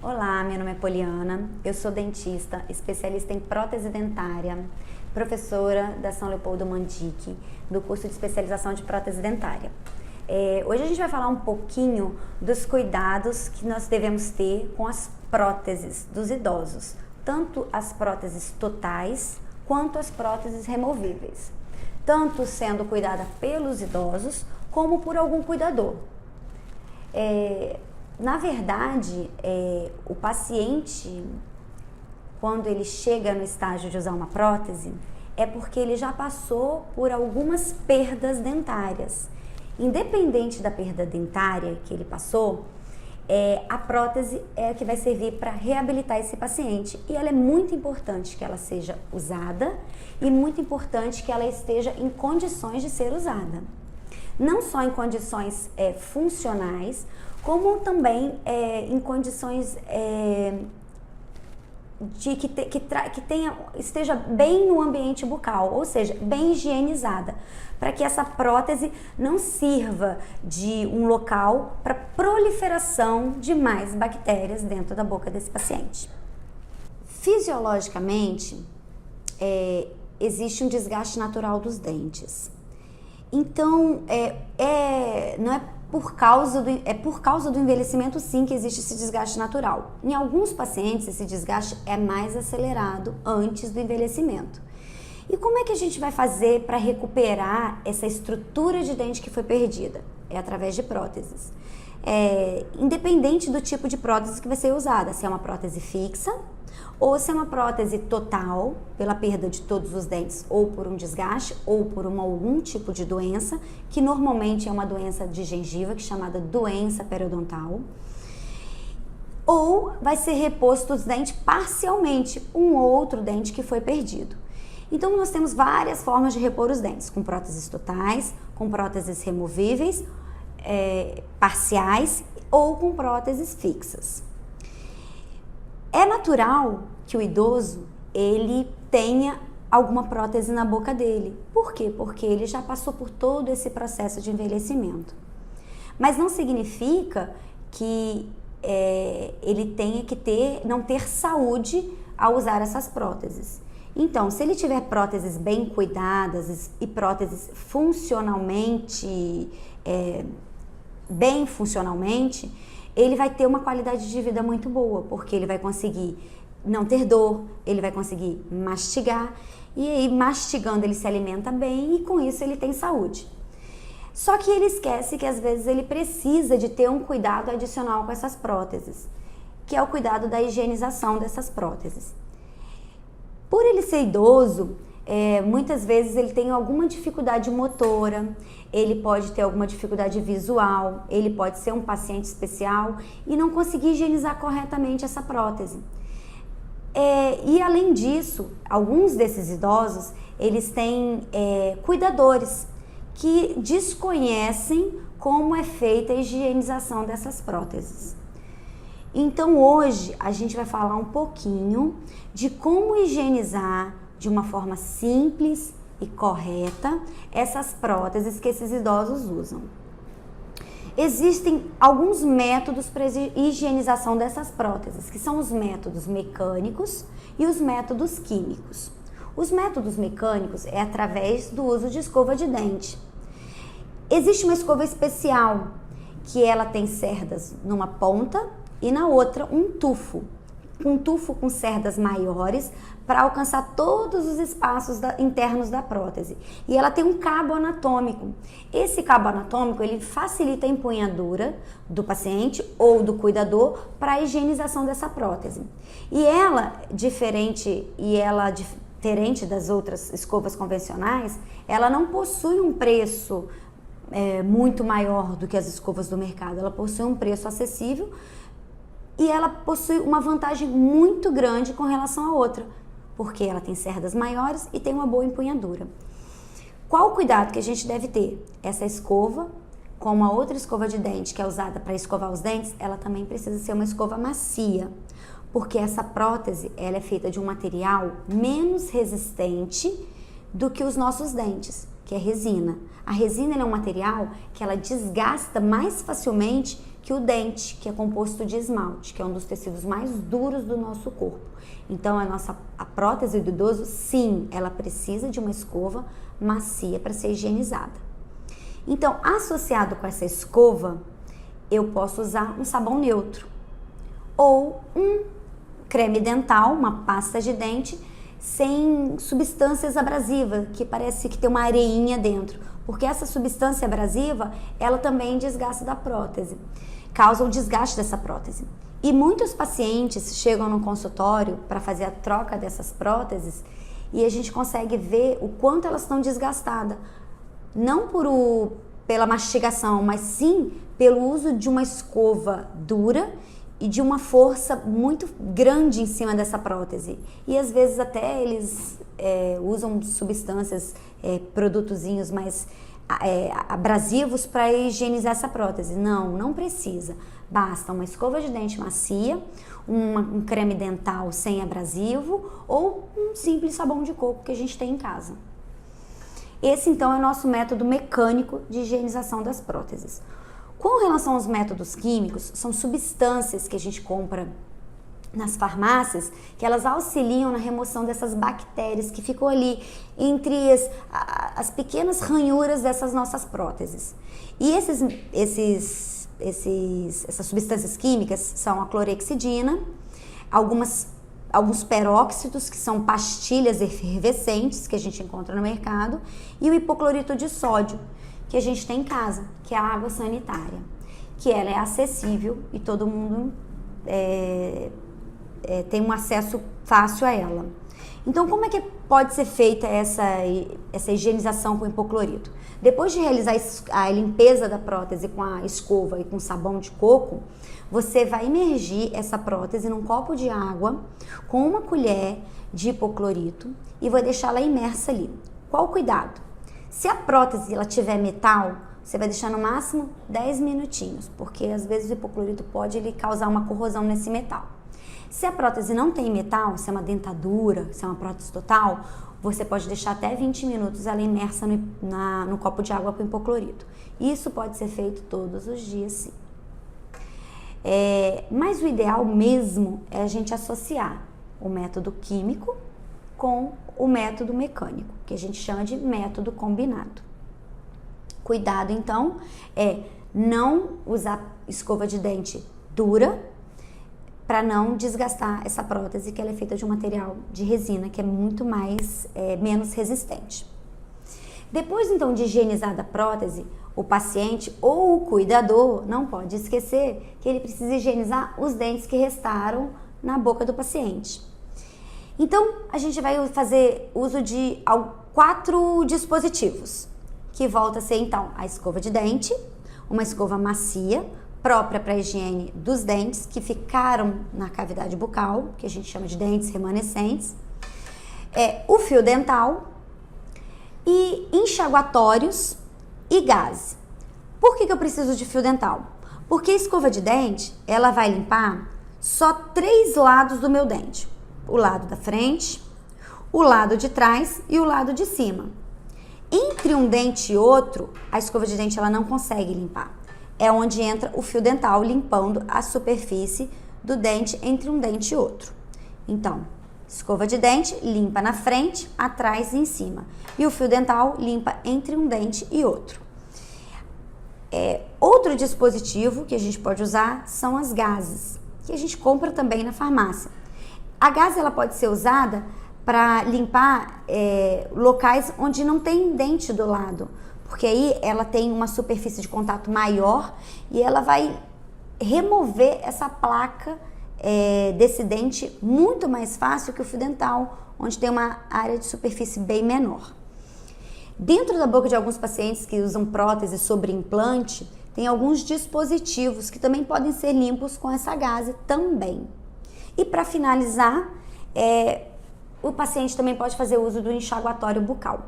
Olá, meu nome é Poliana, eu sou dentista, especialista em prótese dentária, professora da São Leopoldo Mandic, do curso de especialização de prótese dentária. Hoje a gente vai falar um pouquinho dos cuidados que nós devemos ter com as próteses dos idosos, tanto as próteses totais quanto as próteses removíveis, tanto sendo cuidada pelos idosos como por algum cuidador. Na verdade, o paciente, quando ele chega no estágio de usar uma prótese, é porque ele já passou por algumas perdas dentárias. Independente da perda dentária que ele passou, a prótese é a que vai servir para reabilitar esse paciente. E ela é muito importante que ela seja usada e muito importante que ela esteja em condições de ser usada. Não só em condições funcionais, como também em condições de que esteja bem no ambiente bucal, ou seja, bem higienizada, para que essa prótese não sirva de um local para proliferação de mais bactérias dentro da boca desse paciente. Fisiologicamente, existe um desgaste natural dos dentes. Então, não é por causa do envelhecimento, sim, que existe esse desgaste natural. Em alguns pacientes, esse desgaste é mais acelerado antes do envelhecimento. E como é que a gente vai fazer para recuperar essa estrutura de dente que foi perdida? É através de próteses. Independente do tipo de prótese que vai ser usada, se é uma prótese fixa ou se é uma prótese total, pela perda de todos os dentes, ou por um desgaste, ou por algum tipo de doença, que normalmente é uma doença de gengiva, que é chamada doença periodontal, ou vai ser reposto os dentes parcialmente, um outro dente que foi perdido. Então, nós temos várias formas de repor os dentes, com próteses totais, com próteses removíveis, parciais, ou com próteses fixas. É natural que o idoso, ele tenha alguma prótese na boca dele. Por quê? Porque ele já passou por todo esse processo de envelhecimento. Mas não significa que ele tenha que não ter saúde ao usar essas próteses. Então, se ele tiver próteses bem cuidadas e próteses funcionalmente, bem funcionalmente, ele vai ter uma qualidade de vida muito boa, porque ele vai conseguir não ter dor, ele vai conseguir mastigar, e aí mastigando ele se alimenta bem e com isso ele tem saúde. Só que ele esquece que às vezes ele precisa de ter um cuidado adicional com essas próteses, que é o cuidado da higienização dessas próteses. Por ele ser idoso, muitas vezes ele tem alguma dificuldade motora, ele pode ter alguma dificuldade visual, ele pode ser um paciente especial e não conseguir higienizar corretamente essa prótese. E além disso, alguns desses idosos, eles têm cuidadores que desconhecem como é feita a higienização dessas próteses. Então hoje a gente vai falar um pouquinho de como higienizar de uma forma simples e correta essas próteses que esses idosos usam. Existem alguns métodos para higienização dessas próteses, que são os métodos mecânicos e os métodos químicos. Os métodos mecânicos é através do uso de escova de dente. Existe uma escova especial, que ela tem cerdas numa ponta e na outra um tufo com cerdas maiores para alcançar todos os espaços internos da prótese. E ela tem um cabo anatômico. Esse cabo anatômico, ele facilita a empunhadura do paciente ou do cuidador para a higienização dessa prótese. E ela, diferente das outras escovas convencionais, ela não possui um preço muito maior do que as escovas do mercado. Ela possui um preço acessível e ela possui uma vantagem muito grande com relação à outra, porque ela tem cerdas maiores e tem uma boa empunhadura. Qual o cuidado que a gente deve ter? Essa escova, como a outra escova de dente que é usada para escovar os dentes, ela também precisa ser uma escova macia, porque essa prótese ela é feita de um material menos resistente do que os nossos dentes, que é resina. A resina é um material que ela desgasta mais facilmente que o dente, que é composto de esmalte, que é um dos tecidos mais duros do nosso corpo. Então, a prótese do idoso, sim, ela precisa de uma escova macia para ser higienizada. Então, associado com essa escova, eu posso usar um sabão neutro ou um creme dental, uma pasta de dente, sem substâncias abrasivas, que parece que tem uma areinha dentro, porque essa substância abrasiva, ela também desgasta da prótese, causa o desgaste dessa prótese. E muitos pacientes chegam no consultório para fazer a troca dessas próteses e a gente consegue ver o quanto elas estão desgastadas, não pela mastigação, mas sim pelo uso de uma escova dura e de uma força muito grande em cima dessa prótese. E às vezes até eles usam substâncias, produtozinhos mais abrasivos para higienizar essa prótese. Não precisa. Basta uma escova de dente macia, um creme dental sem abrasivo ou um simples sabão de coco que a gente tem em casa. Esse então é o nosso método mecânico de higienização das próteses. Com relação aos métodos químicos, são substâncias que a gente compra nas farmácias que elas auxiliam na remoção dessas bactérias que ficam ali entre as pequenas ranhuras dessas nossas próteses. E essas substâncias químicas são a clorexidina, alguns peróxidos, que são pastilhas efervescentes que a gente encontra no mercado, e o hipoclorito de sódio, que a gente tem em casa, que é a água sanitária, que ela é acessível e todo mundo tem um acesso fácil a ela. Então, como é que pode ser feita essa higienização com hipoclorito? Depois de realizar a limpeza da prótese com a escova e com sabão de coco, você vai imergir essa prótese num copo de água com uma colher de hipoclorito e vai deixá-la imersa ali. Qual o cuidado? Se a prótese ela tiver metal, você vai deixar no máximo 10 minutinhos, porque às vezes o hipoclorito pode causar uma corrosão nesse metal. Se a prótese não tem metal, se é uma dentadura, se é uma prótese total, você pode deixar até 20 minutos ela imersa no copo de água com hipoclorito. Isso pode ser feito todos os dias, sim. Mas o ideal mesmo é a gente associar o método químico com o método mecânico, que a gente chama de método combinado. Cuidado, então, não usar escova de dente dura para não desgastar essa prótese, que ela é feita de um material de resina, que é muito menos resistente. Depois, então, de higienizada a prótese, o paciente ou o cuidador não pode esquecer que ele precisa higienizar os dentes que restaram na boca do paciente. Então, a gente vai fazer uso de 4 dispositivos, que volta a ser, então, a escova de dente, uma escova macia, própria para a higiene dos dentes que ficaram na cavidade bucal, que a gente chama de dentes remanescentes, o fio dental e enxaguatórios e gaze. Por que eu preciso de fio dental? Porque a escova de dente, ela vai limpar só 3 lados do meu dente. O lado da frente, o lado de trás e o lado de cima. Entre um dente e outro, a escova de dente ela não consegue limpar. É onde entra o fio dental limpando a superfície do dente entre um dente e outro. Então, escova de dente limpa na frente, atrás e em cima. E o fio dental limpa entre um dente e outro. Outro dispositivo que a gente pode usar são as gases, que a gente compra também na farmácia. A gase ela pode ser usada para limpar locais onde não tem dente do lado, porque aí ela tem uma superfície de contato maior e ela vai remover essa placa desse dente muito mais fácil que o fio dental, onde tem uma área de superfície bem menor. Dentro da boca de alguns pacientes que usam prótese sobre implante, tem alguns dispositivos que também podem ser limpos com essa gase também. E para finalizar, o paciente também pode fazer uso do enxaguatório bucal.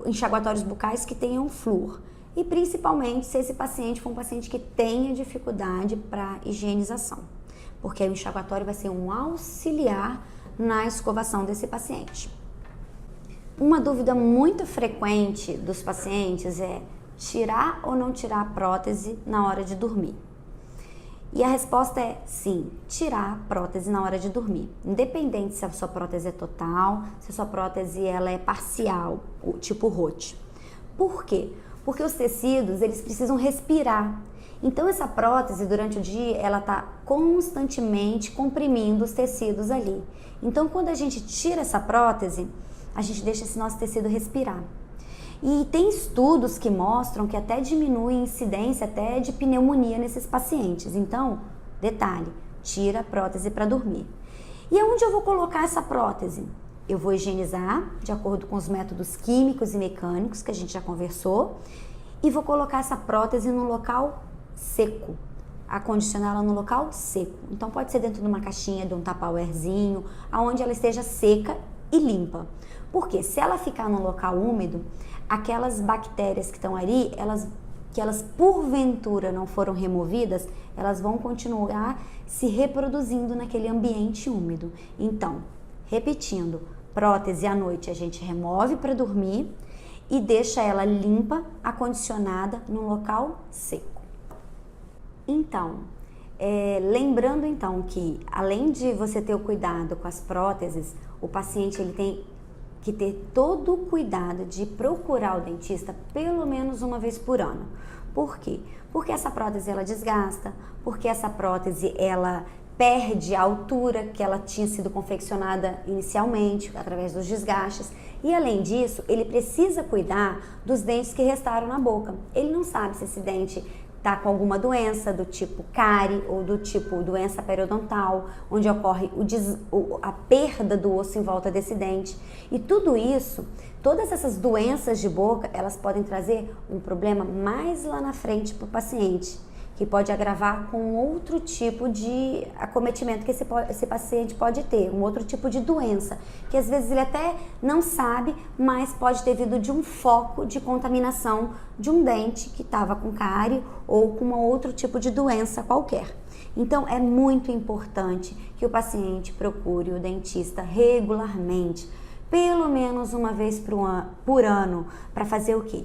Enxaguatórios bucais que tenham flúor. E principalmente se esse paciente for um paciente que tenha dificuldade para higienização. Porque o enxaguatório vai ser um auxiliar na escovação desse paciente. Uma dúvida muito frequente dos pacientes é: tirar ou não tirar a prótese na hora de dormir? E a resposta é sim, tirar a prótese na hora de dormir. Independente se a sua prótese é total, se a sua prótese ela é parcial, tipo rote. Por quê? Porque os tecidos, eles precisam respirar. Então essa prótese, durante o dia, ela está constantemente comprimindo os tecidos ali. Então quando a gente tira essa prótese, a gente deixa esse nosso tecido respirar. E tem estudos que mostram que até diminui a incidência até de pneumonia nesses pacientes. Então, detalhe, tira a prótese para dormir. E aonde eu vou colocar essa prótese? Eu vou higienizar, de acordo com os métodos químicos e mecânicos que a gente já conversou, e vou colocar essa prótese num local seco, acondicionar ela no local seco. Então pode ser dentro de uma caixinha, de um tupperwarezinho, aonde ela esteja seca e limpa. Porque se ela ficar no local úmido, aquelas bactérias que estão ali, que elas porventura não foram removidas, elas vão continuar se reproduzindo naquele ambiente úmido. Então, repetindo, prótese à noite a gente remove para dormir e deixa ela limpa, acondicionada num local seco. Então, lembrando então que além de você ter o cuidado com as próteses, o paciente ele tem que ter todo o cuidado de procurar o dentista pelo menos uma vez por ano. Por quê? Porque essa prótese ela desgasta, porque essa prótese ela perde a altura que ela tinha sido confeccionada inicialmente, através dos desgastes. E além disso, ele precisa cuidar dos dentes que restaram na boca. Ele não sabe se esse dente está com alguma doença do tipo cárie ou do tipo doença periodontal, onde ocorre a perda do osso em volta desse dente. E tudo isso, todas essas doenças de boca, elas podem trazer um problema mais lá na frente para o paciente, que pode agravar com outro tipo de acometimento que esse paciente pode ter, um outro tipo de doença, que às vezes ele até não sabe, mas pode ter vindo de um foco de contaminação de um dente que estava com cárie ou com um outro tipo de doença qualquer. Então é muito importante que o paciente procure o dentista regularmente, pelo menos uma vez por ano, para fazer o quê?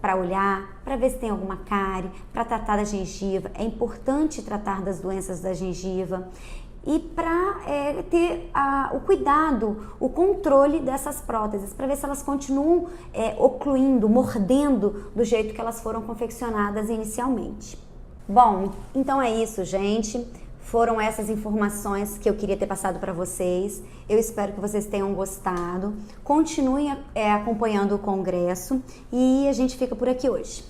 Para olhar, para ver se tem alguma cárie, para tratar da gengiva. É importante tratar das doenças da gengiva e para ter o cuidado, o controle dessas próteses, para ver se elas continuam ocluindo, mordendo do jeito que elas foram confeccionadas inicialmente. Bom, então é isso, gente. Foram essas informações que eu queria ter passado para vocês. Eu espero que vocês tenham gostado. Continuem acompanhando o congresso e a gente fica por aqui hoje.